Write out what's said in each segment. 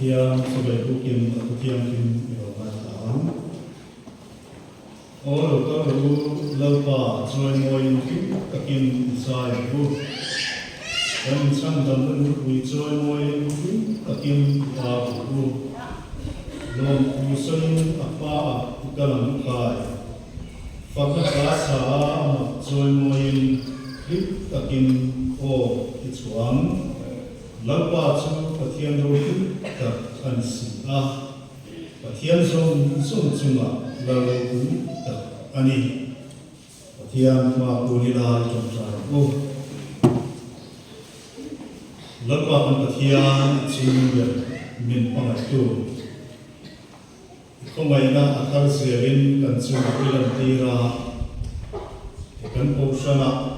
Pathian sebagai bukim Pathian kim iromatang. Olo karu laupa join moin kim takin sai bu. Dan sang dalam wi join moin kim takin pa bu. Lom usun apa kalam kai. Fakta sa join moin kim takin o ichuang. Laupa chu Pathian rohin tak ansi Pathian song chunga lalu tak ani Pathian ma punila trong sai ko laupa kan Pathian chingya min pangatu komai na athar serin kan chu ilan tira kan posana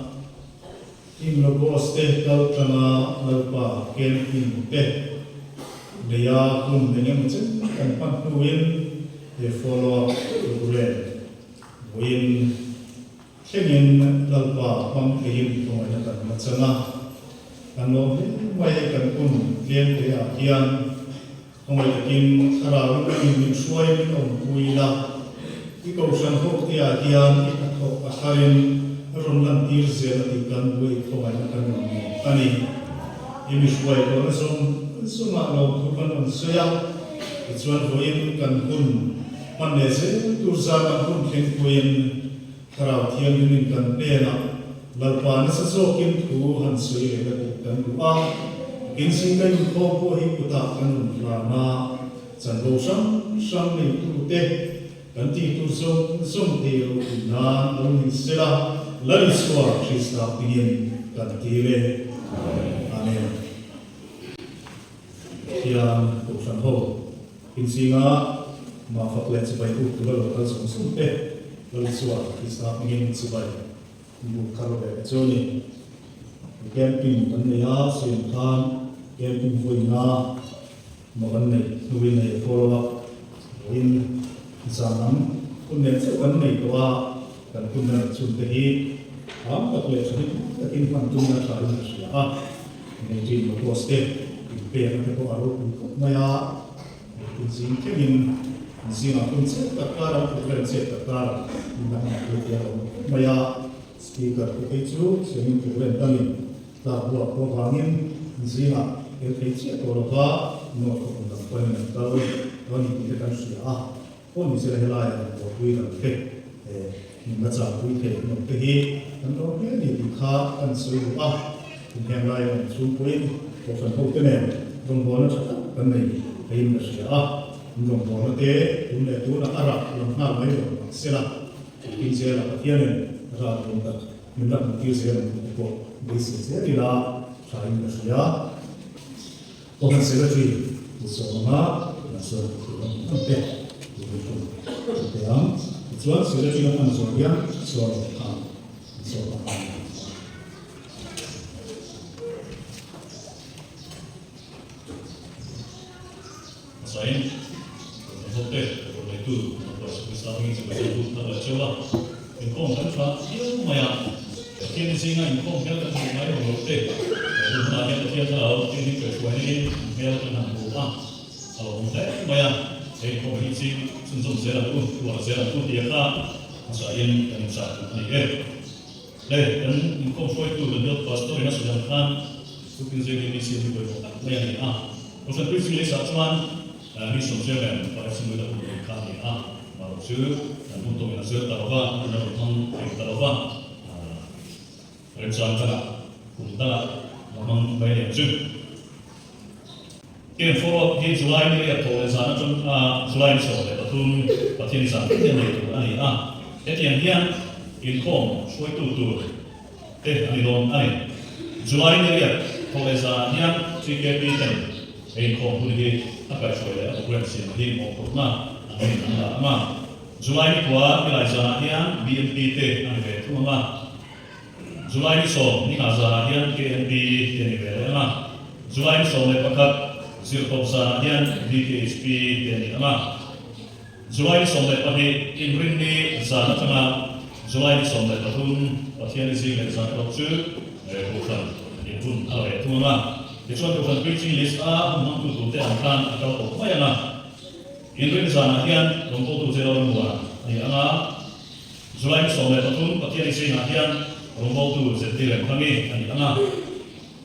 im logo ste kal tama laupa ken im te deya kum dengem chen kan pantuin de follow red win kengin laupa pam keim komai na kan machana kan lo mai kan kun ken te a kian komai takin khara ru min suai min om puila ki ko san ho ti a kian ki tho akharin Rondan tir zela di kan buat komai kan ani ini suai kalau semua lo bukan manusia kecuali koin kan pun manese turzana pun koin kerau tiang ini kan pena lalpan sesokin Tuhan suai kan doa kinsingan kopo hikutak kan lama jangan sang itu teh ganti tursong teo na alun sila Lariswa Krista pingin kan kire amen yang urusan ho insinga mafaklet sebaik itu kalau langsung sumpe Lariswa Krista pingin sebaik ibu kalau berjoni camping kan ya simpan camping puina makan nih nuin nih follow up in zanam pun nanti kan nih doa kan pun nanti suntehi tak boleh sedih, tapi pantun nak tahu siapa. Ini jadi poste, imperial itu baru maya, izin kengin, izin akun set takar, bukan set takar, bukan dia maya speaker itu, sehingga bukan tangin, tak buat pengangin, izin LPG atau apa, no kau pun tahu, ini kita kan siapa, pun bisa helai, buat kita Baca buku ini, kalau ini dikah kan serupa, yang lain sumpah, bukan hotelnya, rombongan cakap kan ini, ini bersiap, rombongan teh, ini tu nak arah, nak mayu, sila, kisah Pathian, rasa minta mungkin saya untuk bisnis saya lah, saya bersiap, bukan sila tu, semua, nasi, teh, yang Tuan sudah tidak manusia, seorang Saya, hotel, itu, kita ingin sebagai bukan coba, ingkong kan cuma, ini lumayan. Kita singa ingkong kita kan lumayan hotel, itu namanya kita tahu ini kesuai ini kita kan bukan, kalau hotel lumayan. Komisi sunsum zera tu, dua zera tu dia ka, saya yang satu ni dan ingkong foi tu dan pastor yang sudah kan, mungkin saya ini sih berbuat banyak ni Pasal tu sini satuan ni sumber pada semua dah berbuat ni baru dan untuk yang sudah tahu dan orang yang tahu rencana kita memang banyak Kini follow di Julai ni ya tulis sana tu Julai ni soalnya betul Pathian di sana dia ni tu ani yang income suai tu ani dong ani Julai ni ya tulis sana CKP ten income pun dia apa suai ya program sih dia mau pernah ani Julai ni kuat nilai sana BNPT ani betul Julai ni so ni kaza KNP ni betul Julai ni so ni pakat Sirkop sanahan BKSP dan nama Julai somai pagi Imrin ni sana tengah Julai somai tahun Pathian di sini sana waktu bukan Impun awal itu nama Di chuan tu kan preaching list a hum tu tu te an khan a kal ko mai anga in rin sana hian rom ko tu zero ron wa ani anga Julai so le patum pathian sing a hian rom ko tu se ti le khangi ani anga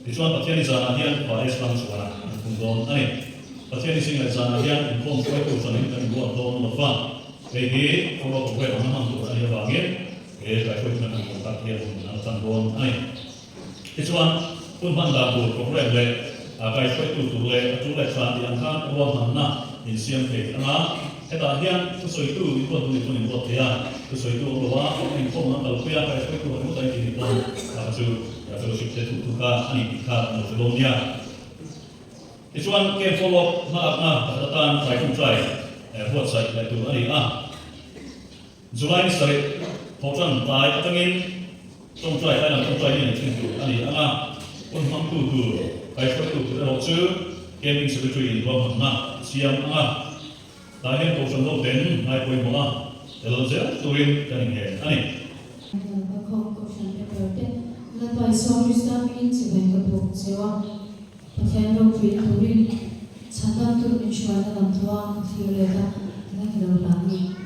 di chuan pathian sana hian pa islam suara kum don ani pathian sing le sana hian in kom ko tu sanin kan go don lo fa ve hi ko ko ko na ma tu ani wa nge e ka ko na ko ta hian na tan don ani di chuan kun ban da bu ko le kai ko tu le khan di an khan ro han na in siam pe anga eta hian tu soi tu in ko tu in ko te ya tu soi tu ro wa in ko na kal pia kai ko tu ro tai ki don a chu ya tu sip te tu ka ani ka no lo nia ti chuan ke follow na na ta tan sai tu trai what sai le tu ani a July sai thotan tai tangin tong trai ai na tong trai ni chin tu ani anga kun mam tu kai ko tu ro chu gaming secretary in Guam na siam anga dahil ko sang lo den ai ko mo a elo je tuin kan he ani By some Islamic event of Sewa, Patano Turin, Satan to Inshwana and Tuan, Fioleta, Nakalani.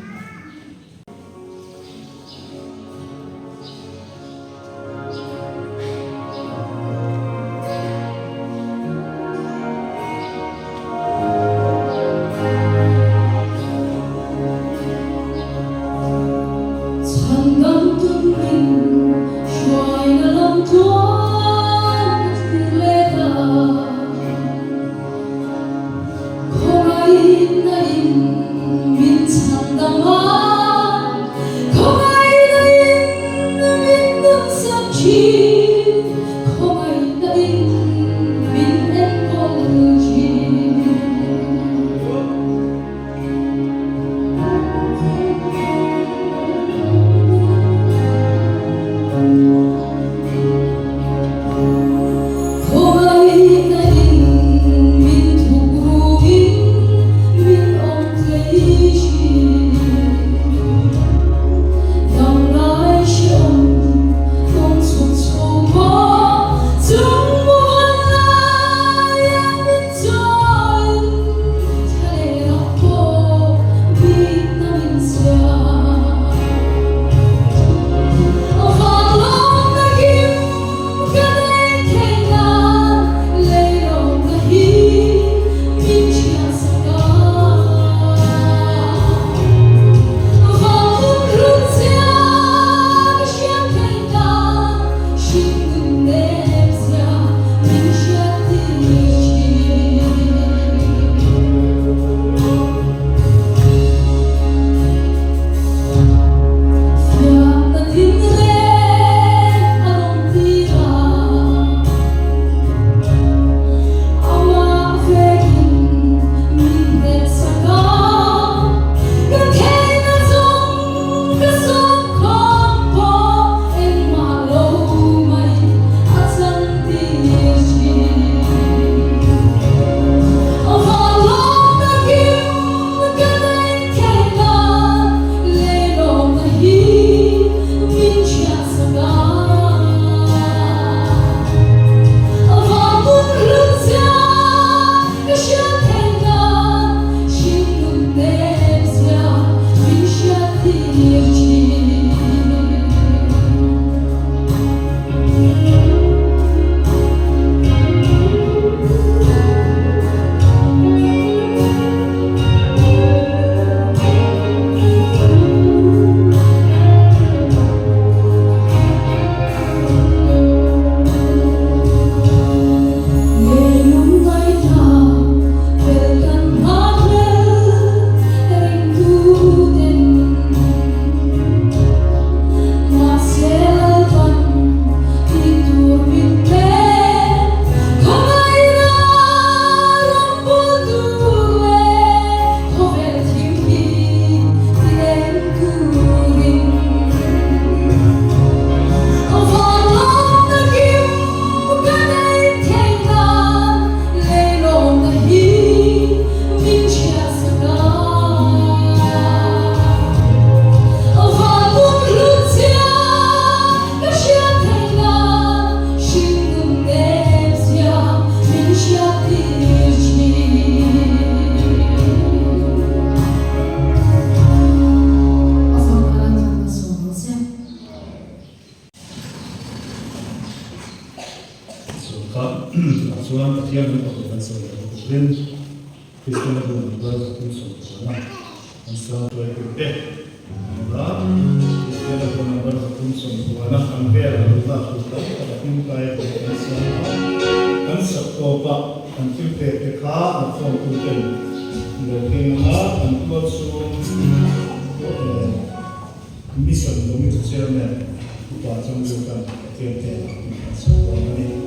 pathian ng pagkakansa ng pagkakin, Kristo na po ng bago kung sa pagkakan. Ang sa tuway kute. Kristo na po ng bago kung sa pagkakan. Ang pera ng bago kung sa pagkakin kaya pagkakansa. Ang sa topa, ang kilpe ka, ang fong kuten. Ang nga, ang tuwag so mission, gumito chairman, upasang lukan, kete, sa pagkakan.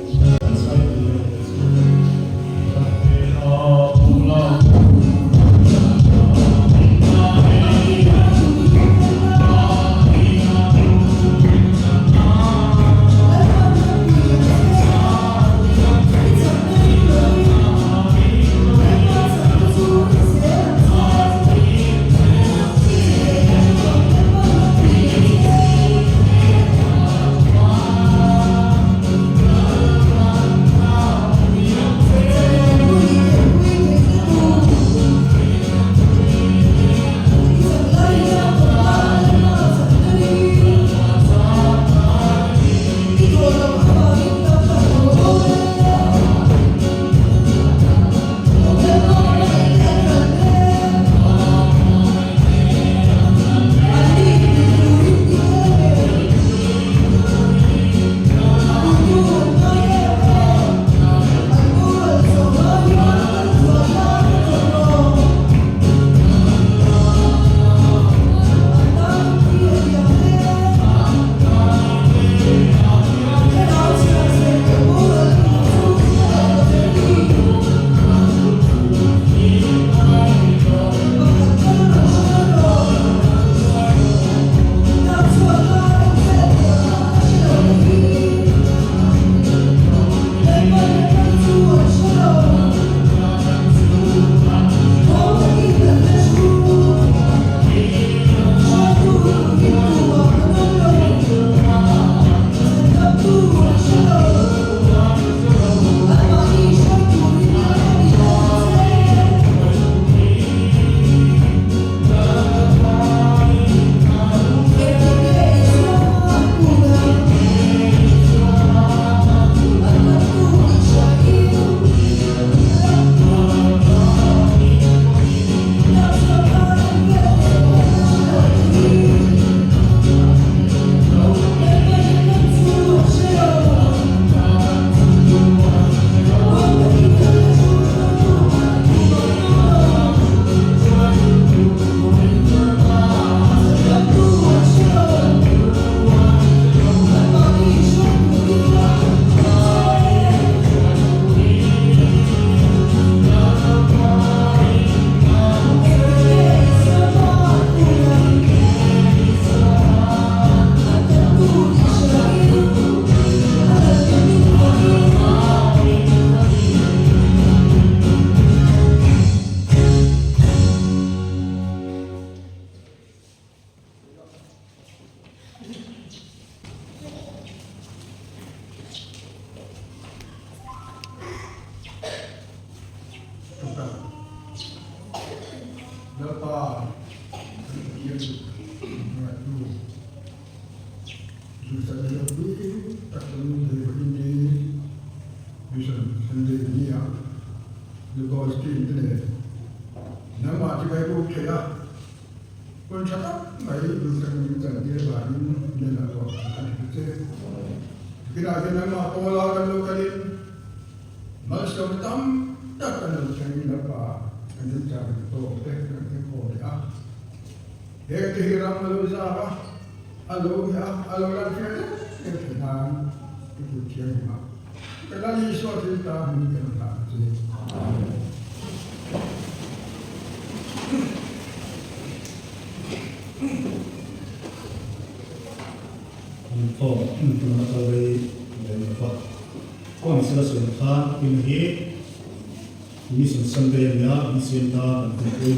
Mission Sunday niya, mission na ang tuloy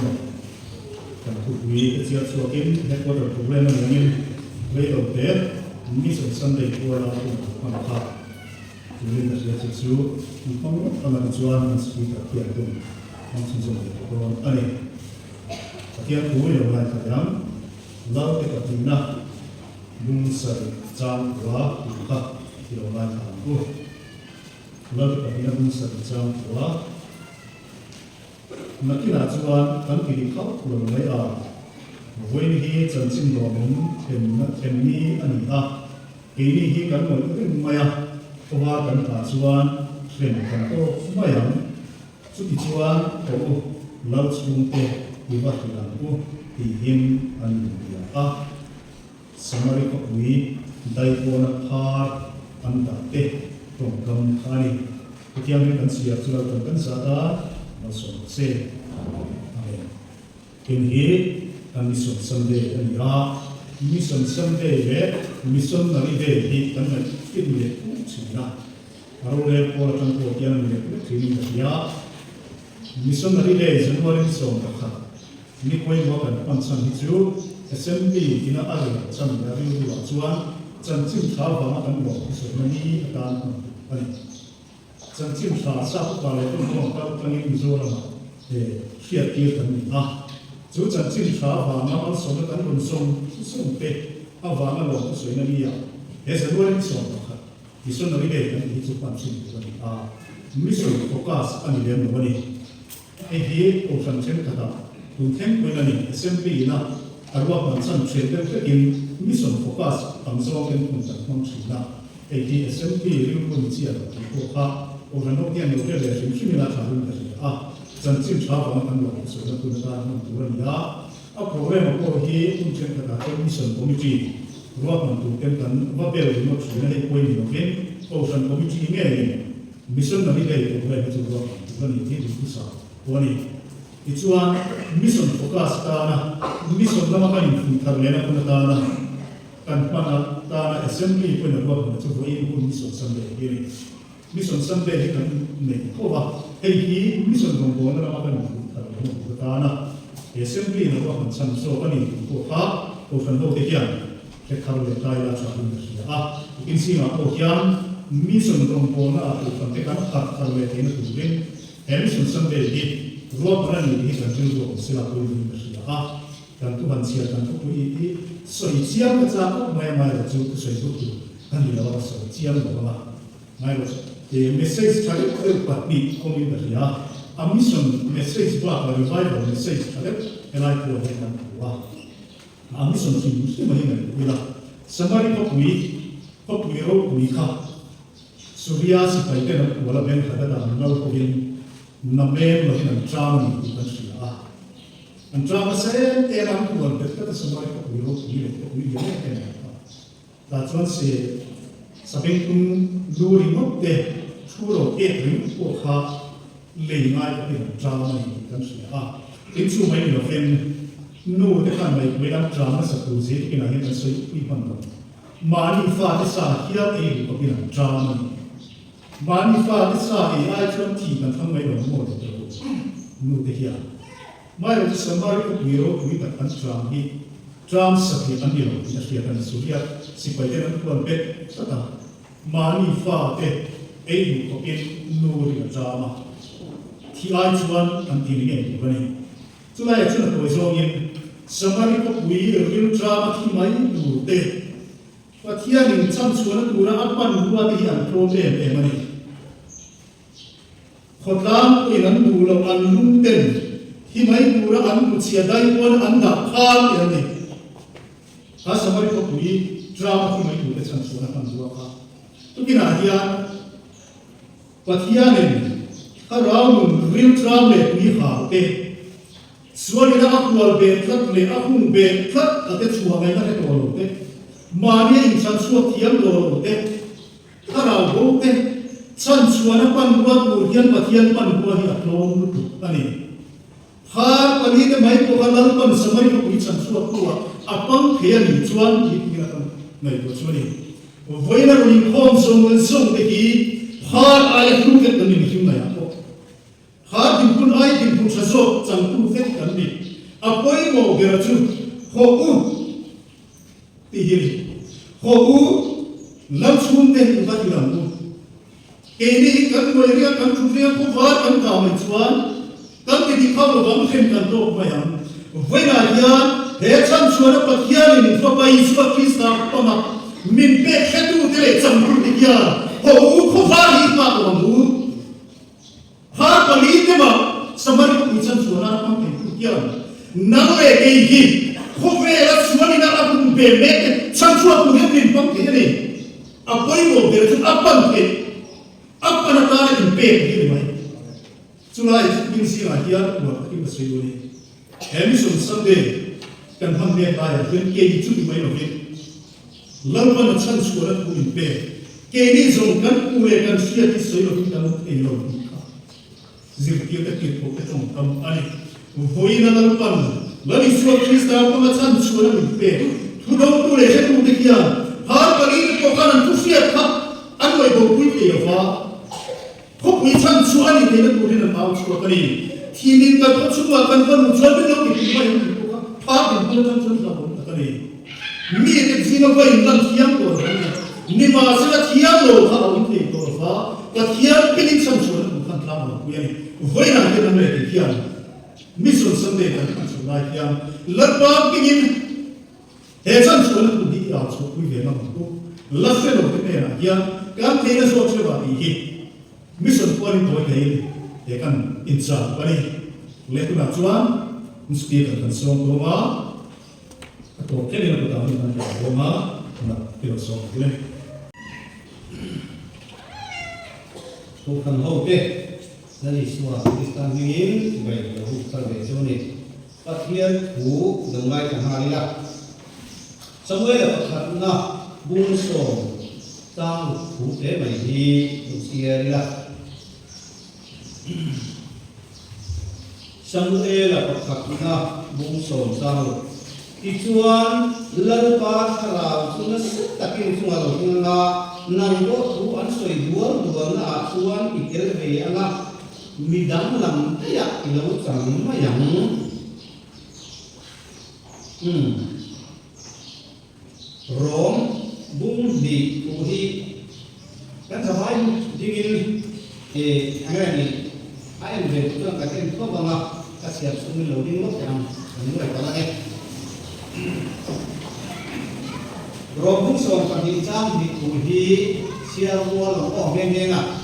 kan kuwi kecil suakin headquarter problem yang way of there mission Sunday kuala maka jadi nasib sesuatu mungkin anak jualan sekitar tiap tu langsung sampai kalau ani tiap kuwi yang lain kadang lalu kita pindah bungsa jam dua buka di lain aku เราจะไปนั่งสัตย์จำว่านักกีฬาจวนกันกินข้าวหรือไม่วันนี้จันทร์รอมันเห็นนี้อันนี้ปีนี้กันเหมือนกันไม่เพราะว่ากันตาจวนเห็นกันก็ไม่สุดจวนก็เราช่วงเตะวิวัฒนาก็ที่เห็นอันนี้สมัยก็วีได้โอนพาอันดับเตะตรงกันข้านี้ที่ยังกันเสียสุดแล้วกันสาดาเราส่งเสียเป็นเหตุอันมิส่วนสัมเดย์อันนี้มิส่วนสัมเดย์เวมิส่วนนาฬิเดย์ที่กันนั้นคิดเล็กสิ่งนั้นเราเรียกว่าตั้งตัวที่นั่นเล็กที่นี่ก็ยามิส่วนนาฬิเดย์จันทร์วันมิส่วนตะขานี่คุยว่ากันปัญสันที่จูSMB ที่น่าอะไรจันทร์นาฬิเดย์ว่าจวนจันทร์จิ้มข้าวฟ้ากันบอกที่สุดมันนี่อาการอันนี้จันทร์จิ้มข้าวซาบอะไรต้องมองกับตั้งยิ่งโซ่ละเขียดเกี่ยวกันนี่จู่จันทร์จิ้มข้าวฟ้ามาเอาสมกันบนส่งเป๊ะเอาฟ้ามาหลอกสวยนั่นนี่จะด้วยมิส่วนนะครับมิส่วนนาฬิเดย์กันที่จุดความสิ่งกันนี่มิส่วนโฟกัสอันนี้เรียนวันนี้ไอ้ที่โอชันเช่นกันคุณเท่งเป็นอันนี้ SMP นะอารวามันสั่งเชื่อมกันกินมิส่วนโฟกัสตั้งสองกันคุณจันทร์ความสิ่งนะไอ้ที่ SMP เรื่องคนเชี่ยวที่พวกเขาโอชันนกยังอยู่เรื่อยๆที่มีราคาด้วยกันจันทร์จิ้มข้าวฟ้ากันหลอกสวยคุณตามันตัวนี้โปรแกรมของที่คุณเชื่อกันเป็นมิส่วนคอมมิตี้รวมมันถูกกันว่าเบลล์มันช่วยให้คุยมีโอกาสโอชันคอมมิตี้เนี่ยมิส่วนนั้นได้โปรแกรมที่รวมกันที่ดีที่สุดวันนี้ที่ชัวร์มิส่วนโฟกัสตานะมิส่วนละมันเป็นทางเล่นคุณตานะกันปนตานะ SMB เป็นรวมกันที่ว่าอีกคุณมิส่วนสัมเดย์มิส่วนสัมเดย์กันเนี่ยเขาว่าไอ้ที่มิส่วนของผมละมันเป็นทางเล่นคุณตานะSMB นะว่ามันสั่งสอนนี่พวกเขาโอชันโลกที่ยังแค่เขาเรียนได้แล้วชาวบ้านเนี่ยกินสิ่งอ่ะพวกยังมีส่วนตรงโน้นอ่ะโอชันที่เขาเขาเรียนที่นั่นถูกไหมเห็นส่วนสัมเดย์ที่รวมกันนี่ที่กันจึงรวมศิลปะวิทยากันทุกวันเสียกันทุกปีที่สวยเจียมก็จะไม่เราจะสวยทุกทีอันนี้เราสวยเจียมหรือว่าไม่เราเมสเซจใช้เรื่องปฏิคอมมิวนิตี้a mission message ba a revival message ale elai ko he kan wa a mission ki musti mai mai ila samari ko pui ro pui kha surya si pai te na wala ben khada da no ko bin na men lo hin tram ni kan si an tram se te ram ko wal te samari ko pui ro pui ye te ta chuan se sabeng kum duri mo te churo e ring ko khaเลยง่ายเป็นดราม่ากันสิอินซูไม่มีหรอกเป็นนู่นที่ทำไปเวลาดราม่าสักตัวเสียที่ไหนมันสวยอีกคนนึงมานิฟาที่สาเฮียเองก็เป็นดราม่ามานิฟาที่สาเอไอชวนที่มันทำไม่ลงหมดเลยนู่นที่เฮียไม่เราจะสมัยก็มีโรคมีแบบอันดราม่าดราม่าสักที่อันเดียวที่จะเฮียกันสุริยะสิไปเดินควรเป็นสักมานิฟาเอไอก็เป็นนู่นที่ดราม่าที่ไอชวนอันที่นี่เองวันนี้จุดไหนจุดตัวจงยินสมัยก็คุยเรื่องดราม่าที่ไม่ดูเตะว่าที่อันนี้ฉันชวนดูนะอันปันดูว่าที่อันโปรเบมเองวันนี้คนละอีนั้นดูแล้วอันลุ่มเต็มที่ไม่ดูนะอันดูเสียได้วันอันดับข้ามอย่างนี้ถ้าสมัยก็คุยดราม่าที่ไม่ดูแต่ฉันชวนอันดูว่าทุกทีน่าที่อันว่าที่อันนี้ถ้าเราหนุนริมทรามเล็กมีหาเตะส่วนนี้นะอักวอลเบทัดเลยอักหุ่นเบทัดแต่ชัวร์ไม่ได้ตัวเราเตะมาเนี่ยอินสันชัวร์เทียมตัวเราเตะถ้าเราโบเตะสันชัวร์นะปันวัดบุญยันปัทยันปันบัวที่อักลงรุอันนี้หากวันนี้ได้ไหมพวกเราปันสมัยพวกนี้สันชัวร์ตัวอัปปังเพียรชวนที่นี่กันไม่ตัวชวนนี้วันนั้นเราคงส่งเด็กหากอะไรทุกอย่างนั้นมีขึ้นมาอย่างหาดินคุณไอ้ดินคุณชะโซจังคุณเซ็ตกันดิอาป่วยโมเกระจุโฮอูตีฮิริโฮอูลับชุนเต็มอุบัติเหตุเอนี่กันโดยเรียกกันชุดเรียกผู้ว่ากันข่าวไม่ชวนกันที่เขาระวังเข้มกันโตไม่ยังเวลาเดียนเฮชันชวนปัจจัยนี้ทั่วไปสุขคริสต์มามินเบคแค่ดูเตะจังคุณดิยา hầu không phá lý mà của mù phá quản lý thế mà samari ko isan suara apa yang kukian nawe kehi khove la suara na aku bebe samsua ku hemin pang ke ni apa ibo bere tu apa ke apa na tare in pe ke mai sulai bin sira hian wa ki basri ni hemison sunday kan ham be ba ya ken ke chu di mai no ke lalwa na chan suara ku in pe ke ni zong kan ku le kan sia ki soi lo ki kan ke lo zirkia ka kit ko ketong kam ani voi na dal pan lani suat krista ko ma chan chura mi pe thu dong tu le he tu de kia har pali ko kan tu sia kha an loi bo pui pe wa ko pui chan chu ani de na tu de na ma chu ka ni thinin ka ko chu ma kan kan chu de no ki ma yu ko pa de ko chan chu ka bo ka ni mi de zino ko in kan thiam ko ni ma sa la thiam lo kha on te ko fa ka thiam pilin chan chu na kan tla ma ku yani voi na ke na me ke thiam mission sunday kan kan chu lai thiam latwa pingin he chan chu na ku di ya chu ku ve na ko la fe lo ke na ya kan te na so chu ba hi mission ko ni to ke he kan in cha ba ni le tu na chuan speaker kan song ko ma to ke ni na ta ni na ko ma na ke song le tu kan hau pe nani suwa istan mingin bai da hu kar be joni pathian hu dongai ka harila samwe da patna bung so tang hu te mai hi usiarila samwe la patna bung so tang ichuan lalpa khara suna takin sunga lo sunga nang ko tu an soi dual dual na chuan ikel ve anga midang lam ya ilo chang ma yang rom bung di tu hi kan sabai dingin ngani ai ve tu ka ken ko banga ka siap sumi lo ding lo yang ni lai ka la Robung song pagi jam di tuhi siar wal oh ngenga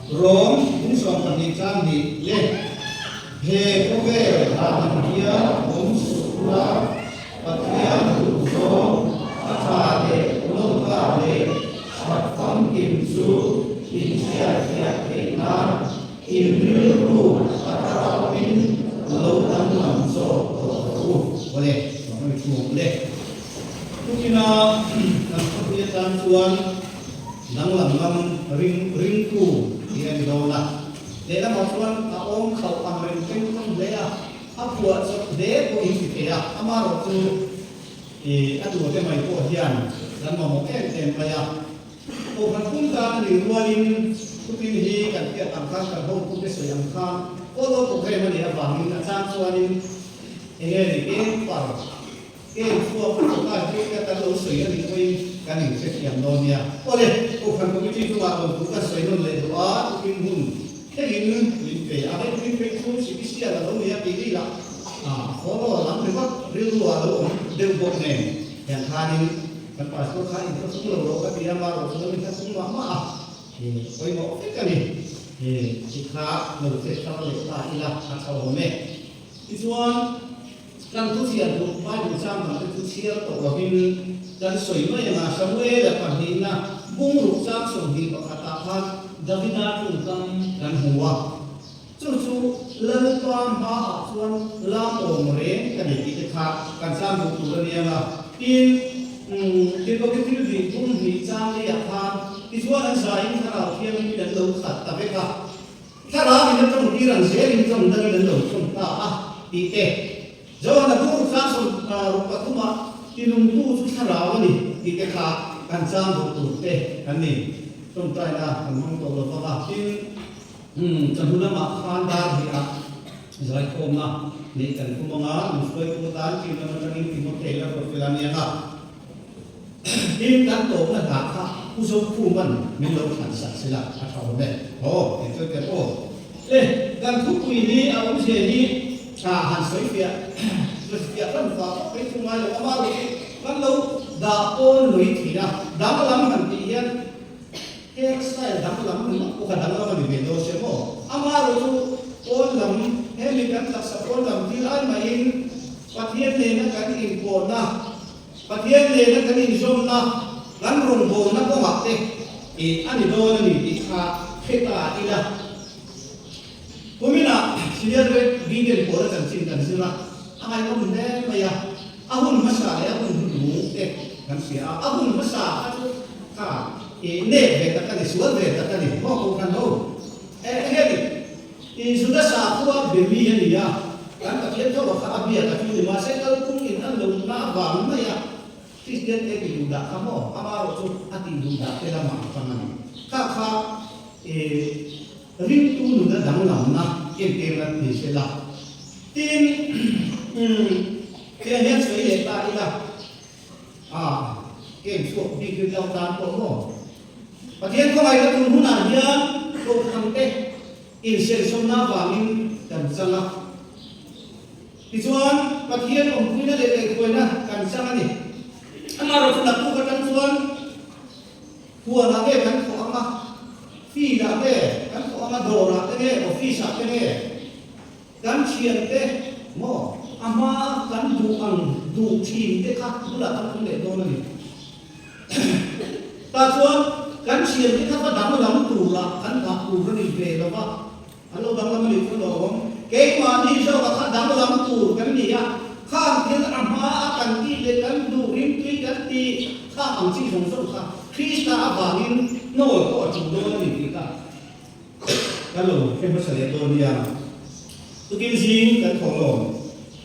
Rom bung song pagi jam di le he kobe han dia bung sura patria so atade lo ka le satam kim su in sia sia ke na in ru atara pin lo tam lam so boleh kami cukup boleh Mungkin kegiatan tuan nang lam ringku dia di bawah. Dia maksudnya aong kau amrin ringku dia apa sok dia ko isi dia amar tu aduh dia mai ko hian dan mau employer. Oh kan pun kan di luarin kutin hi kan dia angkat kan ho kutin soyang kan. Kalau tu kaya mana dia bangin acan tuanin ini par fua pun tak kita tahu saya di koi kan ini sekian dunia. Oleh bukan begitu juga bukan saya nolai doa mungkin pun. Ini limpeh, apa limpeh tu sih ada lalu ya pilih lah. Kalau orang memang real lalu dia bukan yang hari kan pas tu hari itu semua orang dia malu semua kita semua maaf. Koi mau kan ni. Jika menurut saya lepas ilah asal home. Ituan kan tu siapa tu mai bersama tu siapa tu kawin dan soima yang asal we dapat hina bung ruksak sohi katakan Davina tentang dan huwa. Cucu lelupan ha asuan lam omre kan kita kan sam buku dia lah. Dia begitu di bung di cari apa. Ituan saya kalau dia tidak tahu kata mereka. Kalau kita tahu dia saya ini tahu dari dalam sumpah ite. Jauh nak bung ruksak rupa cuma tinumpu susah ni kita kan sam buku kan ni. Trong trai là mong tổ lực và tin chẳng muốn mà phan đa thì giải phóng na nên cần cũng mong mình phải cố gắng khi mà mình tìm một thể là một cái làm gì à tin cán tổ là đã khác cú số phu mình lâu sản xuất sẽ là phát triển đấy thì tôi kể đây gần thúc quỷ đi ông sẽ đi hàn sấy việt rồi việt rất là cái phương mai là bao nhiêu gần lâu đã ôn lưỡi thì đã lắm hẳn thì hiện hairstyle dang lam ni ko ka dang lam ni do se mo amaro tu on lam hemi kan tak sa on lam dilan ma in pathian ne na kan in ko na pathian ne na kan in zom na kan rong bo na ko ma te e ani do na ni kha kheta ila kumina senior grade bigel ko ra kan sin kan sira angai ko ne ma ya ahun masa ya ahun du te kan sia ahun masa ka ne ve ta kan sual ve ta kan ho ko kan ho he sudah satu beli ni ya kan tak lihat kalau kah biar tapi masa kalau pun kita belum nak bang ya Kristen itu sudah kamu apa tu hati sudah tidak makan kakak rintu sudah dalam nak enteran di selah tin kayaknya saya tak ilah suap di kerja tanpa mo bagian kau ada tuntunan dia kau sampai insertion na bangin kan sala ituan bagian punya lele ko na kan sala ni amaro tu nak ko kan tuan kuwa na ke kan ko ama fi da ke kan ko ama do na ke office a ke kan chian te mo ama kan du team te ka bula kan le do na ni ta tuan kan chian te ka pa dam tu la kan ka ku ni ve la ba alo bang lam li ko lo ke ma ni so ka dam lam tu kan ni ya kham thiên amma kan ti le kan du rim ti kan ti kha ang chi song so kha krista avangin no ko chu do ni ti ka kalo ke ba sa le do ni ya tu kim jing kan thong lo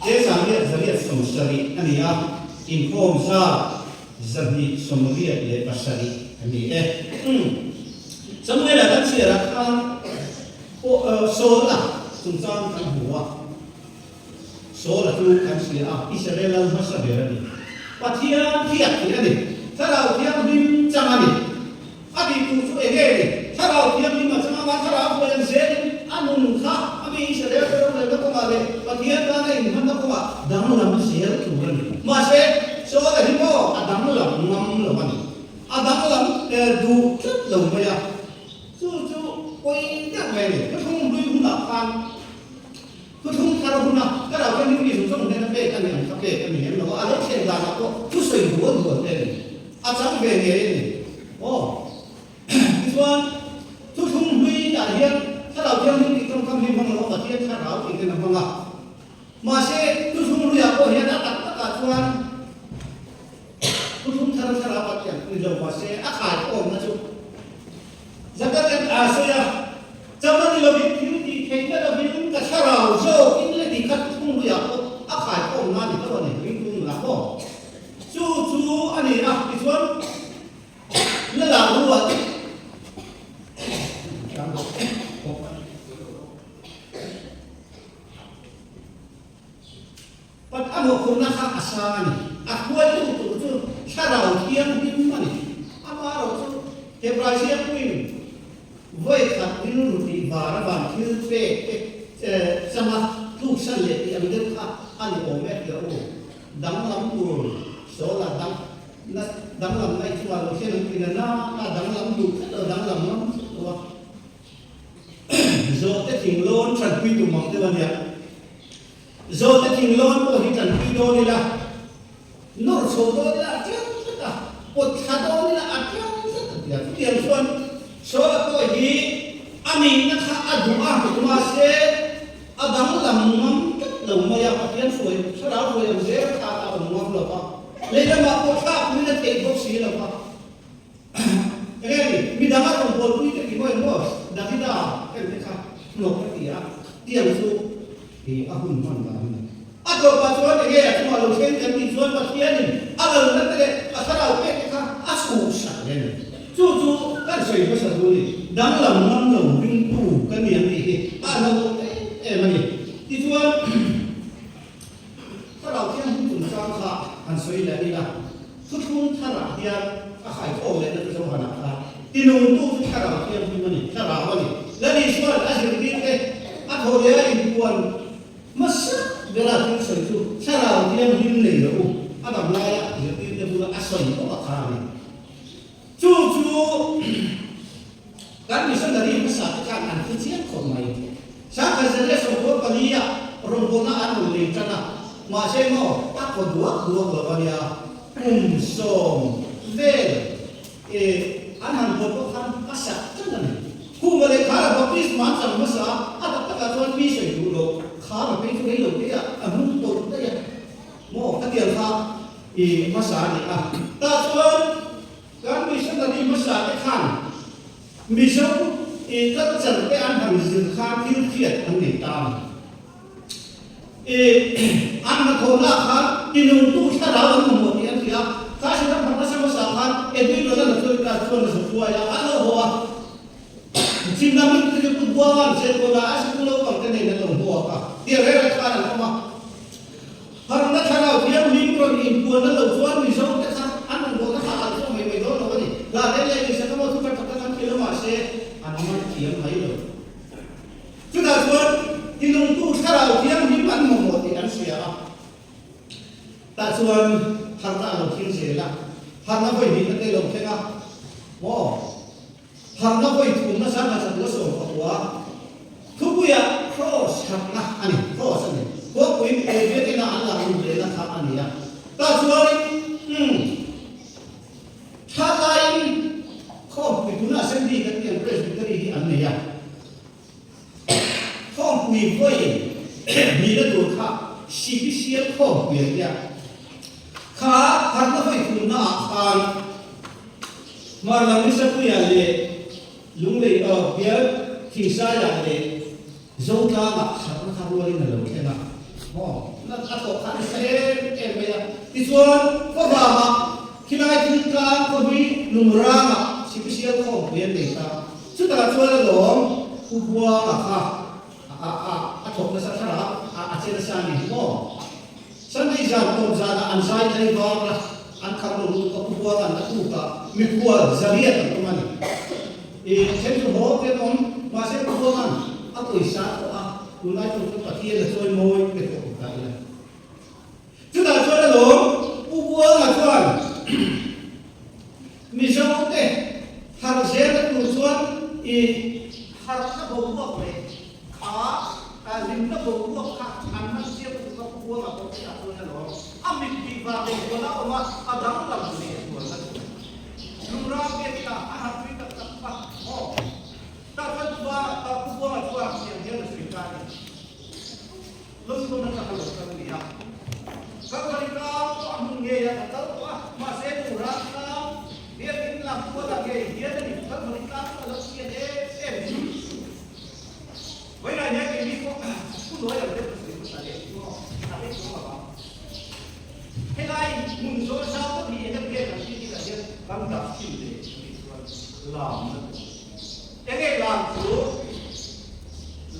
je sa ni zaria som sari ani ya in form sa zabi somalia le pasari ani samuel kan sia ra ka so la sung sang kan huwa so la tu kan sia Israel masa berani patian kiat ni sarau tiang dim jamani abi tu su ege ni sarau tiang dim macam apa sarau bukan zen anun kha abi Israel pero le ko male patian ka nei man ko ma damu lam sia tu ran mase so la himo adamu lam ngam lo mani adamu lam du chut lo ma ya quay các về để nó không đuôi hung lạc phan nó không theo hung lạc cái đầu cái những gì chúng tôi nên về cái này các về cái này nó ăn hết tiền vàng nó chút sôi bùa đây chẳng về nghề này cái quan chút không đuôi đại hiện cái đầu tiên những trong công ty phong nó bật thiết cái đầu thì cái nào phong à mà sẽ chút không đuôi có hiện đã đặt tất cả quan chút không theo cái đầu bật thiết bây giờ mà sẽ ác hại của nó chút zakat kan asya zaman lo bikin di kenya lo bikin ka sarau so in le di kat tung ya ko akai ko na ni ko ni bikin la ko chu ani ituan la la ruwa pat amo ko na ka asani aku tu sarau tiang din mani amaro tu Hebrasia kuin với các tín đồ thì và làm thứ về sama thu san lệ thì anh được anh ôm mẹ kiểu đắng lắm buồn số là đắng lắm này chúng ta sẽ nói chuyện là đắng lắm đủ đắng lắm đúng không? Rồi cái tình lôn trần quy tụ mong tới bao nhiêu? Rồi cái tình lôn của hình trần quy đô đi là nốt số đô là trước tất cả một thà đô là trước ya tiền xuân số tôi thì anh nó khá aduma aduma sẽ adang làm mắm chút đầu mà ya tiền xuôi sau đó rồi làm dễ ta ta làm mắm là sao lấy ra mà có khác mình là tiền bốc xí là sao cái này mình đang ở trong bộ quy cái 뭐뭐 đã khi nào cái này khác nộp cái tiền xuôi thì ahun man là atau pacuan ini ya cuma lu sen kan tujuan pasien ini agar nanti asal apa kita asusa ini cucu kan saya pasal dulu dalam dalam pintu kan yang ini alam mana tujuan kalau dia pun sangka kan saya dah ini tujuan cara dia akai kau le nanti sama anak tinung tu cara dia pun mana cara apa ni lalu soal asyik dia atau dia tujuan masa berarti itu cara dia menilai itu ada layak jadi dia pula asal itu apa kami cucu kan missionary masa kan an khian khom mai sa ka zare so ko paliya rombona an le chana ma se mo ta ko duak duak lo paliya som vel an han ko kan masa chana ku ma le khara baptis man sam masa ata ta ka ton bi se du lo khara pe chu le lo ya amun to ta ya mo ka tial kha masa ni ta chuan kan missionary masa kan mission các trận cái ăn hàng rừng khá thiếu thiệt ăn để tam ăn mà thôn là khá thì nung tu ta đào ăn một tiền thì khá sẽ làm bằng sao mà sáng khá đi rồi là tôi cả tôi là sụp qua ya ăn lâu hoa chim nam mình cứ cứ qua sẽ qua là sẽ lâu bằng cái này là lâu hoa cả tiền đấy là khá là không mà hàng nó khá là tiền mình rồi mình buồn nó lâu xuân mình sống cái ăn một cái khá là không mấy đó là cái gì là đấy là sẽ có một cái kilo mà sẽ ăn mà kiếm mấy rồi chúng ta muốn thì nông tu khá là kiếm những ăn một thì ăn xỉa ta xuân hàng ta đầu tiên sẽ là hàng nó phải bị cái cây lồng thế nào wow hàng nó phải thùng nó sáng là sản xuất sổ quá cứ bây giờ cross hàng na anh cross anh có quý biết cái nào ăn là mình để là thằng anh nhỉ ta xuân thà lại không bị chúng ta xem đi cái tiền presbytery thì anh này à không bị vây bị nó đuổi khá CBC không bị vậy khá hắn nó phải chúng ta ăn mà làm cái sự này là lúc này ở phía thị xã là để dâu ta mặc sẵn nó không luôn là lâu thế nào nó ăn tổ khăn xem em bây giờ thì xuân có vào mà khi này chúng ta có bị nung ra mà CBC không biến để ta chúng ta cho là lỏng u bua thuộc nó sẽ ra trên sàn này không sân đi ra công ra là ăn sai đây vào là ăn khăn đồ có u bua là nó u cả mi bua ra biết là không anh thêm số hộ cái con mà sẽ u bua ăn tuổi sáng của chúng ta chúng ta kia là chơi môi cái cổ cái này chúng ta cho là lỏng u bua là cho mi sao thế hàng xe nó tụt xuống hàng nó bùng bốc này lim nó bùng bốc ăn nó xe cũng có buông mà có cái nào thôi nó mình đi vào đây của nó mà đắng làm gì của nó lúc đó cái là ăn quý tập tập tập ta phải qua ta buông là qua tiền là suy can lúc đó nó sẽ được cái gì à các bạn đó ăn nghề là tao mà sẽ đủ ra dia ini lah buat lagi dia ni bukan mereka kalau dia vậy là nhớ cái đi cũng nói là cái sự là để tapi không apa thế này mình số sao thì cái kia là cái làm tập chịu để làm cái làm chủ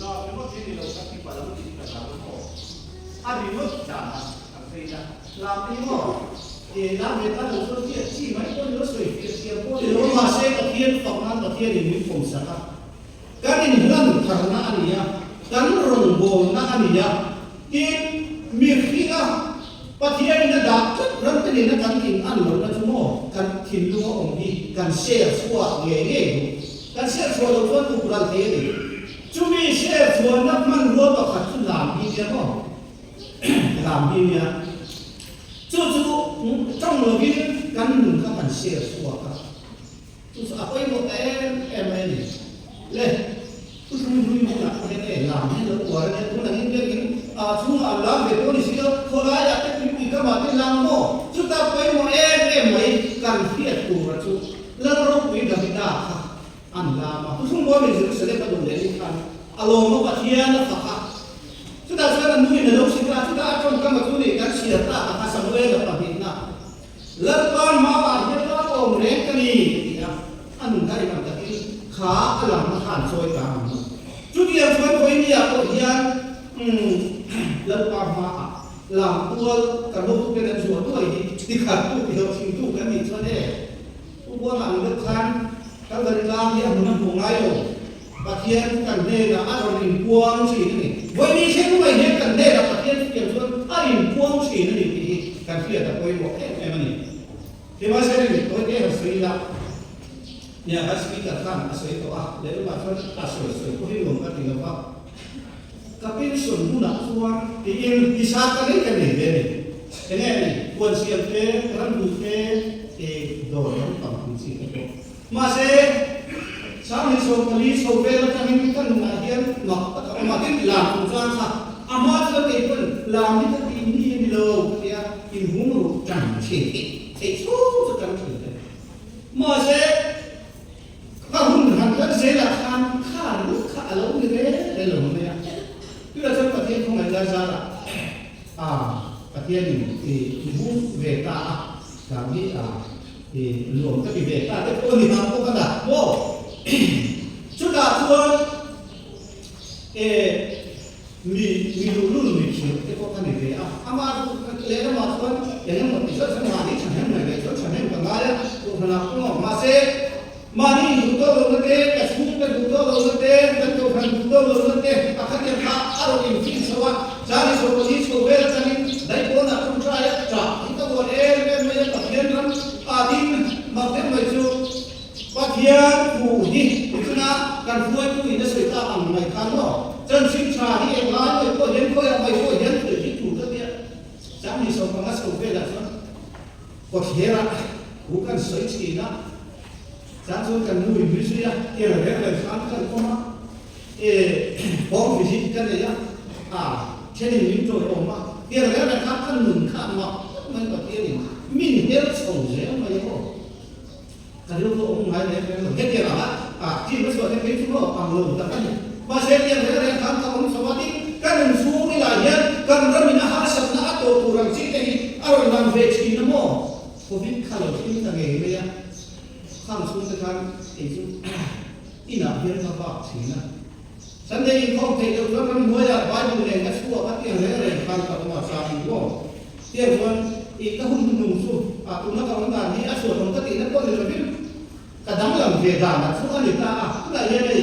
làm cái mất gì đâu các cái làm gì cả làm không anh đi mất trả làm gì ra làm đi mất thì làm người ta đầu tư tiền chỉ mấy con nó sưởi tiền con nó mà sẽ có tiền phòng ăn có tiền thì mình phòng sạch cái này mình làm thằng nào anh nhá cái rồng bồn nào anh nhá cái miếng kia bắt tiền nó đạp chất rắn cái này nó cắn thìn ăn rồi nó chúng nó cắn thìn luôn ông đi cắn xe xua nghề cắn xe xua đầu tiên cũng làm thế đi chúng mình xe xua nó mang luôn vào khát chúng làm gì thế không làm gì nhá trong lò kia cắn mình các bạn xe xua cả apa yang mau em ini leh tu semua nak ini làm ini là của này tu là những cái chúng làm về tôi thì thôi là ya cái gì các bạn cái làm mo chúng ta phải mau em mấy cần thiết của chúng lần đầu quý đã bị đá ăn làm mà tu semua mình sẽ lấy cái đồ đấy đi ăn alo nó bắt hiền nó phá chúng ta sẽ làm nuôi nó đâu sinh ra chúng ta trong cái mà tu này cái xìa ta ta sang lên là phải hiện na lần con mà bạn hiện ra ôm lên cái gì anh cái làm cái khá làm nó hàn sôi cả chút điểm phân với nhà của hiền lần qua mà làm tua cả lúc cái này ruột tuổi thì cả tu hiểu sinh tu cái gì cho đấy tua làm được khăn các người làm thì mình không ngay rồi và thiên cần đây là ăn rồi mình buông gì này với đi xem mày hết cần đây là và thiên kiểm soát ăn mình buông gì này thì cần phải là quay một cái này thì mà sẽ được tối cái là suy là nhà bác sĩ cả thằng à sấy tao để mà cho à sấy có hiểu không cái gì đâu cái bên sườn cũng nặng xuống thì in đi sát cái này đấy cái này quần xiêm thế rắn bụi thế thì đồ nó bằng cái gì đó mà sẽ sáng nay số cái số về là cái mình cần là hiện mà cái làm cũng ra ha mà cho cái phần làm những cái gì như lâu cái in hung rụt chẳng thì số cho chẳng chỉ mà sẽ các hung hàng rất dễ là tham khá lâu như thế để làm này tức là trongประเทศของเราจะประเทศนึงที่มุ่งเวทาการที่ที่รวมกับเวทาแต่คนที่ทำก็กันได้โว้ชุดละส่วนมีรุ่นมีชื่อแต่ก็กันได้อามาเลี้ยงมาส่วนอย่างนั้นหมดที่ชุดสมาธิฉันเห็นเลยชุดฉันเห็นกันได้ตัวขนาดก็มาเสมานี่ดูตัวลงเต้แต่ชุ่มเป็นดูตัวลงเต้เป็นตัวพันดูตัวลงเต้อาคาเดียร์อารมณ์ฟินสวะจาริโซโคดิโซเวลจันิได้โกนักใจจ้าที่ตัวเองเป็นไม่ได้ตัดเลี้ยงนั้นดินมาเต็มไปจู่ปัจจัยผู้ที่คือนะการช่วยผู้ที่จะช่วยตามไม่ทันหรอกจนสิ่งชาที่เองร้ายเลยก็เห็นก็ยังไม่ช่วยเห็นหรือที่ถูกก็เนี่ยจาริโซโคนัสโซเวลจันก็เฮียระผู้กันสวยชีนะJangan kan mui bisnya, kira kira kan koma, bom bisik kan ya, jadi minto koma, kira kira kan nun kan mak, mana kira min kira songje, mana yo, kalau tu orang lain yang kira apa, jadi macam ni tu lo, amlo tak kan, masih kira kira kan kamu semati, kan sungai layan, kan ramina hasab na atau kurang cik ni, orang nam veg ni namo, covid kalau kita ni ya. Khang xuống cái khang thì chúng in ở hiện thực vào thì là sẵn đây không thể được nó mới là bao nhiêu này nó xua bắt tiền đấy này khang cả mà sao thì đúng không tiền luôn thì các hung nung xuống tụi nó còn là đi ăn sủa không có tiền nó có được biết cả đám làm việc làm là xua người ta cũng là như này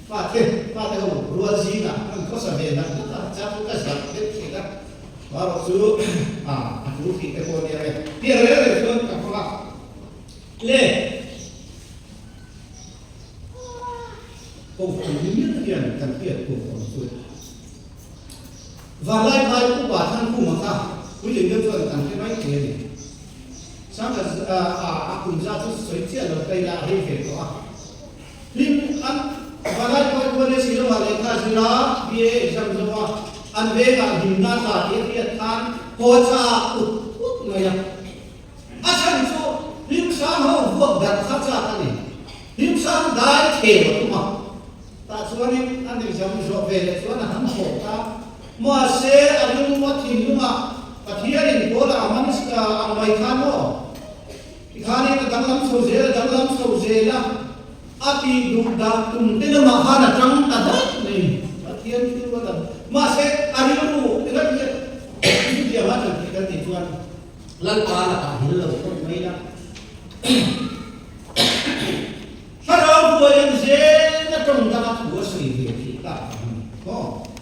và cái hồng rùa gì cả có sản về là rất là chắc cũng là sản biết gì cả và một số chú thì cái con này tiền đấy là hơn cả con bạc lệ câu hỏi nhất hiện cần thiết của con người và lại hai của bản thân của mình ta quý vị biết rồi cần cái máy kia này sáng là cùng ra chút sấy chia được đây là hay về đó lim ăn và lại coi con này xíu mà lên ta xíu đó bia trong rồi ăn về cả hình na cả tiết than hồ cha út này à sao lim sáng hậu vuông đặt khắp ra cái này lim sáng đái thể đúng không ta xuống đi anh đi xem rồi về xuống là hắn khổ ta mà sẽ anh luôn mất thì đúng không và thì anh cố là anh mày khăn đó thì khăn này là đắng lắm sầu dê là thì đúng đã cùng tên là khăn là trắng ta đất này và thiên cứ là mà sẽ anh luôn cái đó cái gì mà được cái gì chuan lần qua là hiểu lâu không mấy đóถ้าเราควรยังเสียจะตรงกับหัวสีเดียวที่ตาก็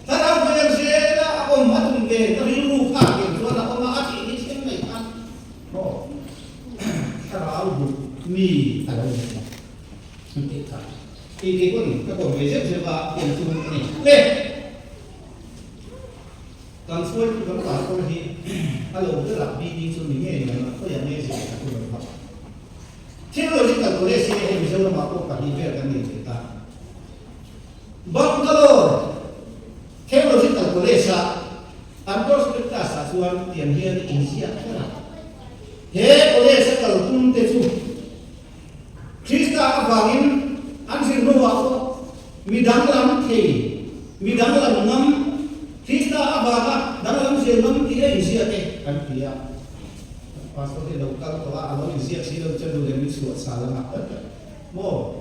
ถ้าเราควรยังเสียจะเอามาตรงเดียวจะรู้ข้าเกี่ยวกับเรามาอาทิตย์นี้เช่นไรกันก็ถ้าเรามีอะไรที่ทำที่คนก็บอกว่าเชื่อว่าเป็นตัวนี้เล่การช่วยการต่อสู้ที่ถ้าเราได้รับดีๆส่วนนี้เนี่ยก็ยังไม่เสียตัวเราTeknologi ini bisa melakukan kan kita. Bangalore teknologi kalkulasi antos kita sasuan tiang-tiang Indonesia kan. Kalkulasi kalkun tesu. Krista abangin ansir nuwa ko midang lam ngam Krista abaga dalam ngam dia Indonesia kan dia. Pastor dia lokal kalau Allah Indonesia sih dalam cenderung lebih suat salah. Mo,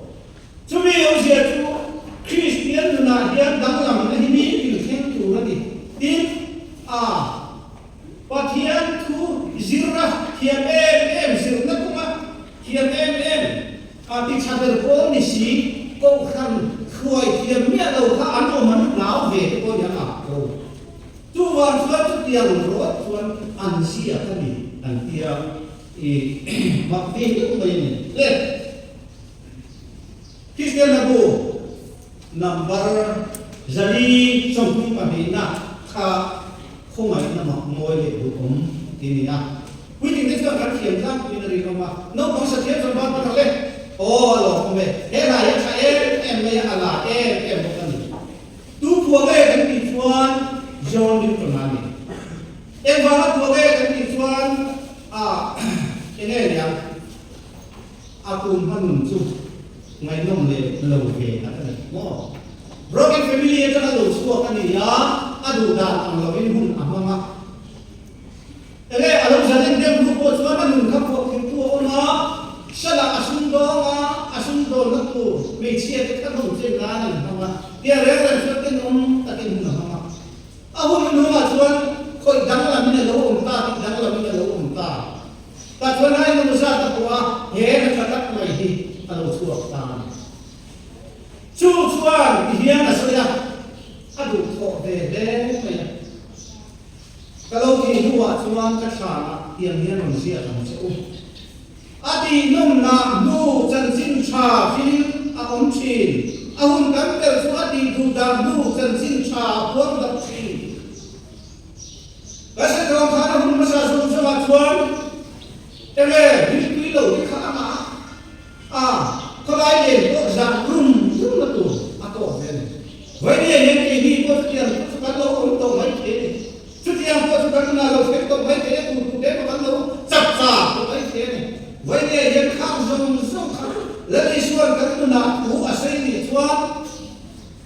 cuma Indonesia tu Kristian dunia dia dalam ini filem tu lagi. Patian tu zirah kiam zirah kuma kiam di cadar pun di si kau kan kuai kiam ni ada kau anu mana lau về kau yang aku. Tu warga tu dia luar tuan ansia tadi. Antia makti itu begini. Christian Abu number Zali Sompi Pabina Ka Khomai Nama Moy Bukum Dinia. We think this one can hear that in the Rikoma. No concept of Baba Le. Oh, Lord, Ella, and Maya Allah, and Botany. Two for and each one, John Newton. And one for and each one, in area. Aku menunjuk ngai nom le loge akan mo broken family eta lo suo kan ya adu da ang lovin hun amama ele alo jaden dem grupo suana nun kapo kintu ona sala asundo na tu me chia ke kan hun je na nan hama dia re soten nom takin hun hama ahu nu ma suan koi dangla min lo un ta dangla min lo un ta ta suan ai nu sa ta kwa he na katak mai hi alo suo ta chu chuan hian asoya adu tho de me kalau ki huwa chuan ka thana hian hian on sia kan se u adi nom na nu chan sin cha fin a om chin a hun kan tel chu adi du da nu chan sin cha phom da chin kasa kau khana hun masa su sa chuan eme bi lo ki kha ma ko lai le ko za rum na tu ato ven vai ni yen ki ni ko tian su kan lo on to mai ke su tian ko su kan na lo fe to mai ke tu de ko kan lo chap cha ko mai ke ni vai ni yen khang zong zong kha la ni suan kan tu na u a sai ni chuan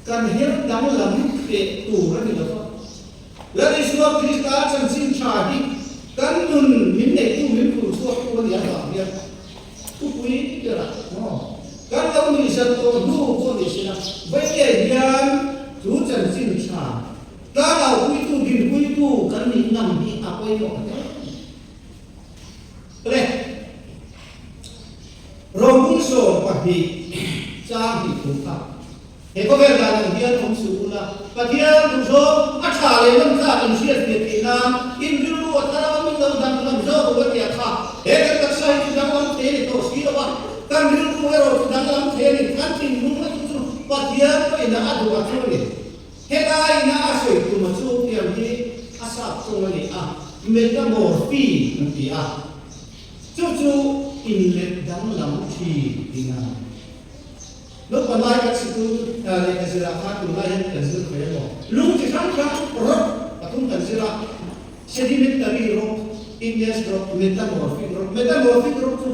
kan hian dam lam ke tu ra ni lo la ni suan krista chan sin cha hi kan nun min ne tu min pu su ko ni ya ya tu pui ke ra no kan lo ni sa to du ko ni sina vai ye yan tu chan sin cha ta la hui tu din hui tu kan ni nam ni a koi mo le rom so pa hi cha hi tu ka he ko ver la ni hian om su la pa hian tu so a tha le lam sa kan sia ti na in du lu ta ra mi lo dang lam zo ko ya kha he ka sa hi dang lam te to si lo ba kan bil ku ero dalam theri kan tin nu ma tu patian ko ina adu wa tu ni he dai na asoi tu ma chu pian ni asa tu ni a metamorphi ni a chu in le dang lam thi ina lo pa lai ka situ le ka sira ka tu lai ka situ ko mo lu ti kan ka ro patung kan sira sedimentary rock igneous rock metamorphic rock tu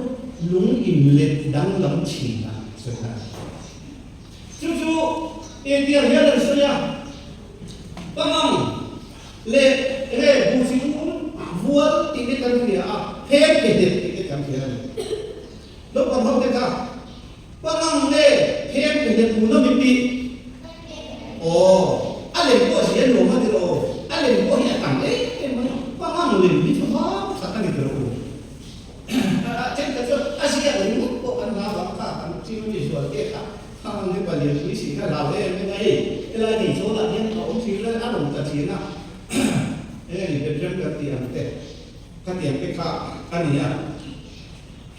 lung in let dang lam chi na so ha chu e dia hian so ya pamang le bu si un vual ti ne kan ria a he ke de ti kan ria lo pa ho ke ka pamang le he ke de mu no mi pi o ale ko si lo ma de ro ale ko ya kan e pamang le mi fa sa kan de ro Asia ini kok kan ngapa kan cuma di suatu kita kan ni balik di sini kan lalu ni kalau di sana ni orang sini ada orang tak Cina ni berjam katian kita kan ya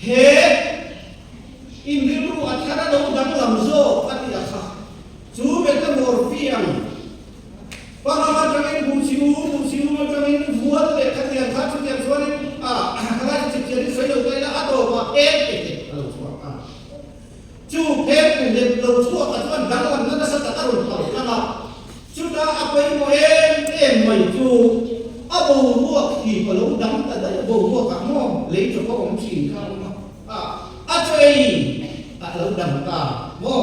he ini dulu acara dong dalam zo kan ya sah cuma metamorfian para macam ini busiu macam ini buat deh kan yang satu yang suara kalau jadi saya udah ada apa kalau suara cu he le lo suara kan dalam nada satu tahun kalau sudah apa yang mau mai cu abu buat ki kalau dang ada abu buat kamu le coba om sing kamu acoi kalau dang ta mo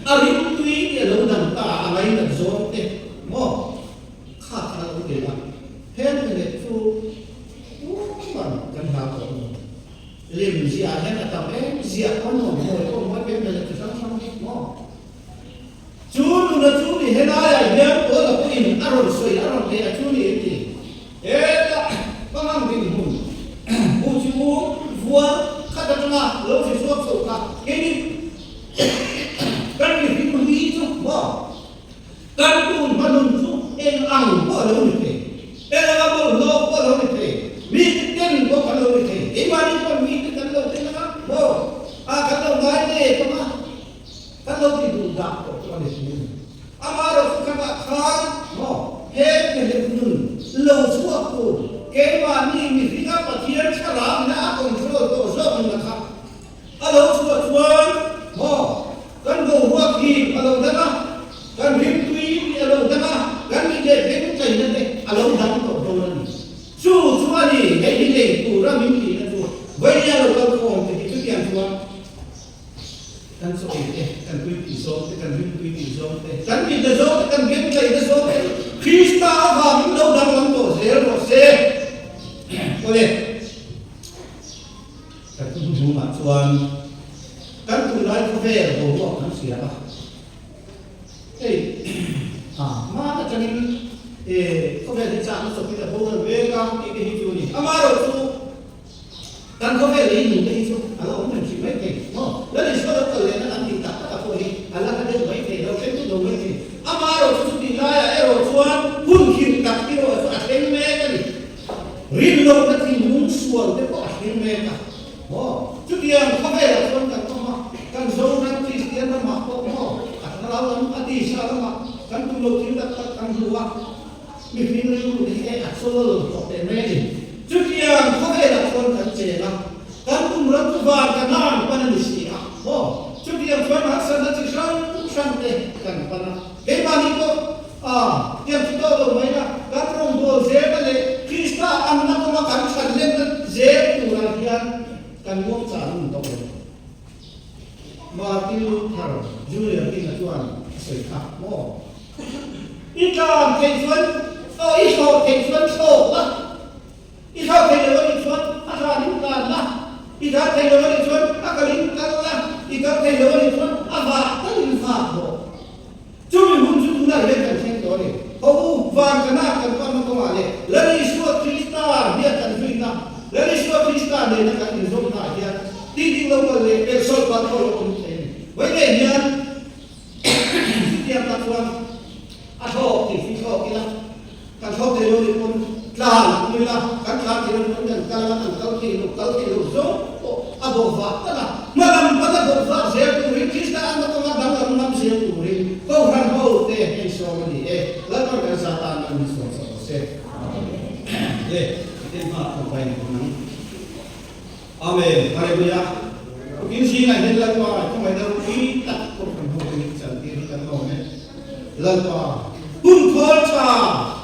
ari tui dia lo dang ta alai nak zon mo kha kalau dia lah hen le cu kan ha ko lim sia hen atau sia kono mo ben le sama mo Julu na juli henaya dia ola kuin aron soi aron le juli eti eta pamang bin hun buju vua kata tengah lo si suap suka ini kan ni bin itu mo kan pun manun tu en ang ko lo ni ela bo lo ko lo ni mi ten ko lo ni imani ko mi ten lo ten ka mo kata ngai มีที่นับปะเทียนฉลามนะคอนโทรลตัวเรื่องนะครับฮัลโหลชวนโอ้กันดูว่าที่ฮัลโหลได้ไหมกันพิมพ์tweetฮัลโหลได้ไหมกันมีเด็กเด็กใจนั่นเองฮัลโหลดังตัวโดนนี่สู้นี่ไอ้ที่เด็กตัวเราไม่มีนะสู้ไว้ยังเราต้องคงแต่ที่ยังชัวกันสวยกันพิมพ์ที่สองกันพิมพ์ที่สองกันพิมพ์ที่สองกันพิมพ์ที่สองคริสต์อาภาพเราดังตัวเสียเราเสียโอเคแต่คุณผู้ชมส่วนกันคุณร้อยกาแฟโอ้โหมันเสียป่ะเอ้ยมาแต่นี่กาแฟที่สั่งสุดที่จะพูดเรื่องการที่จะหิวนี่อามาเราสู้กันกาแฟเลยนี่จะหิวอะไรผมไม่คิดไม่เก่งเนาะแล้วในช่วงนั้นเลยนะอันที่ตัดตัดตัวนี้อะไรก็ได้ไม่เก่งเราเป็นตัวไม่เก่งอามาเราสู้ดีได้เราส่วนหุ่นคิดตัดที่เราอาจเป็นแม่กันริมลงที่มุ่งส่วนที่ก็เป็นแม่กันโอ้จุดyang kafirส่วนกันก็มากันโซนันคริสเตียนมาก็มาอัตราลังอดีชาลมากันตุโลกินตัดกันดูว่ามีฟิลล์ที่อัดโซลก็เป็นแม่จุดyang kafirส่วนกันเจนะกันตุรัตบาลกันนานปนันสิอ่ะโอ้จุดyangส่วนหักสันติชันเตกันปนันเฮ้ยมานี่ก็yang kita tahu mana kan orang tua zebel Krista anak orang kan sangat zebelurahian kan wong sarung tahu Martin Luther Julian ini tuan sehat mo ikan kejuan ikan kejuan lah ikan kejuan asal ikan lah ikan kejuan akalingkan lah ikan kejuan apa terlihat mo cuma muncul tulah lepas itu ni kau vang kena kan kau nak kemana lari suat Krista dia kan Krista lari suat Krista dia nak kan Krista dia tinggi lomba le persol patol pun ini boleh dia dia tak tuan atau kita kan kau terlalu pun kelar mula kan kelar terlalu pun dan kau kilo so abo fakta lah malam pada dosa saya turin Krista anak kau dalam enam saya turin kau kan kau teh insomni lalu kesehatan dan sosial le kita mak komplain pun amin haleluya mungkin sih nak hendak kau kau ada kita kau kan kau ini cantik kan kau ni lalu pun kolcha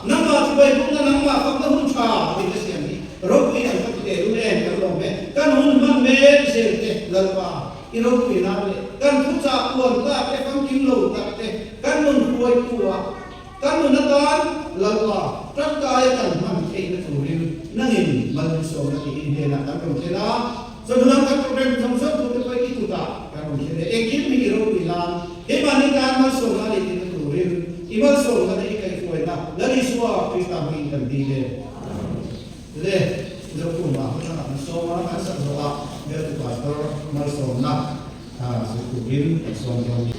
nama sebaik pun nama fakta pun cha ini sini roh ini apa kita ulen kan kau ni kan hun men sih lalu irau pinale kan puca puan tak kan kimlo tak kan mun kuai tua kan mun natan lawa prakaya kan man kei na turin nangin maluso na ini na kan kena sebelum kan program samsung tu koi itu tak kan kena ekin mi irau pilan he mani kan maso na ini turin imal so na ikai kuai na lari suwa Krista min kan dile le Zokuma, nak semua kan semua dia tu pastor marsona, sekurin semua ni.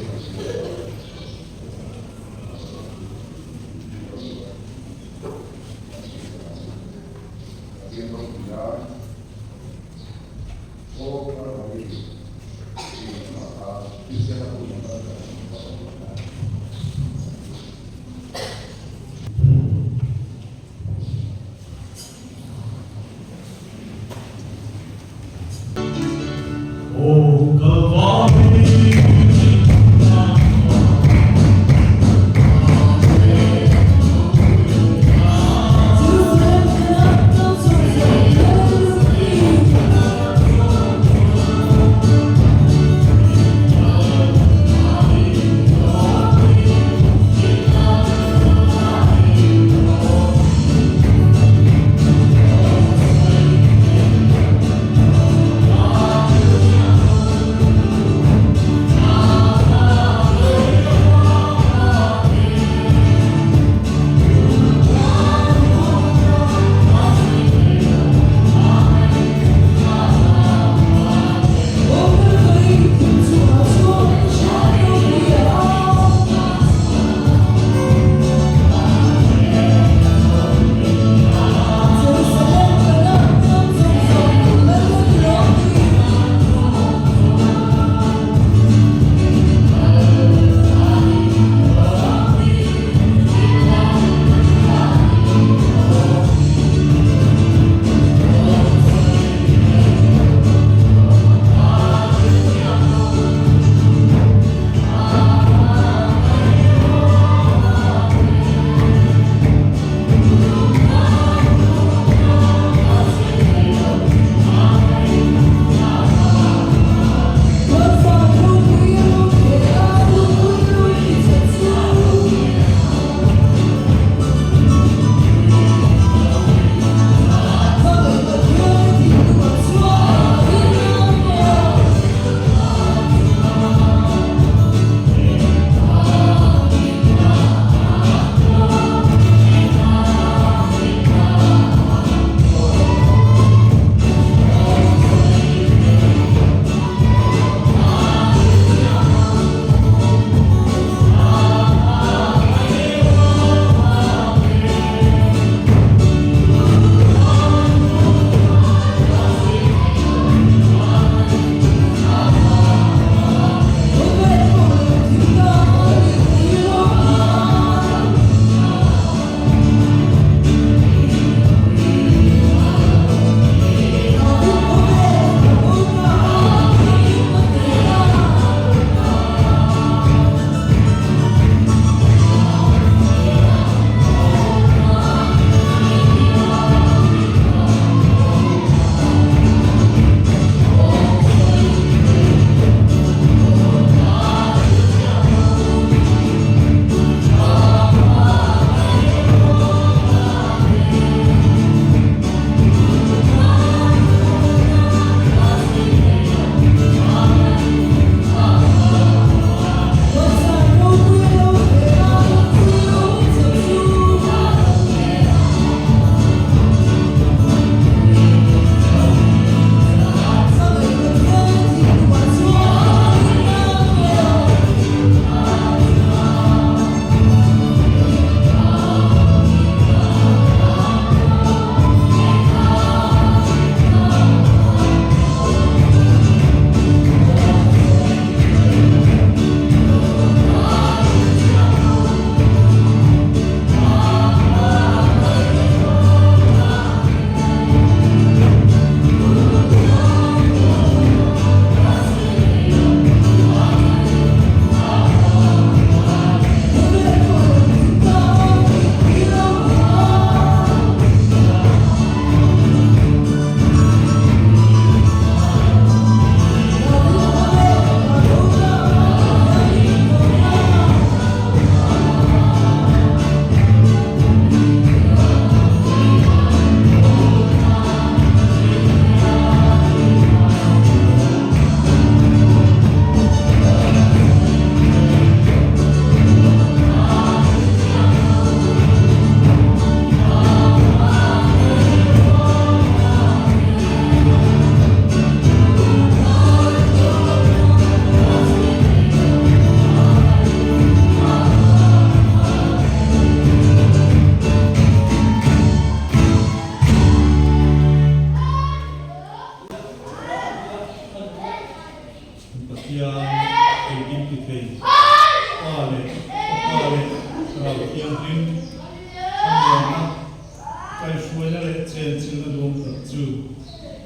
chu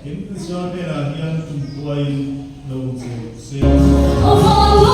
in Israel na hian tum tuai lo chu se Oh,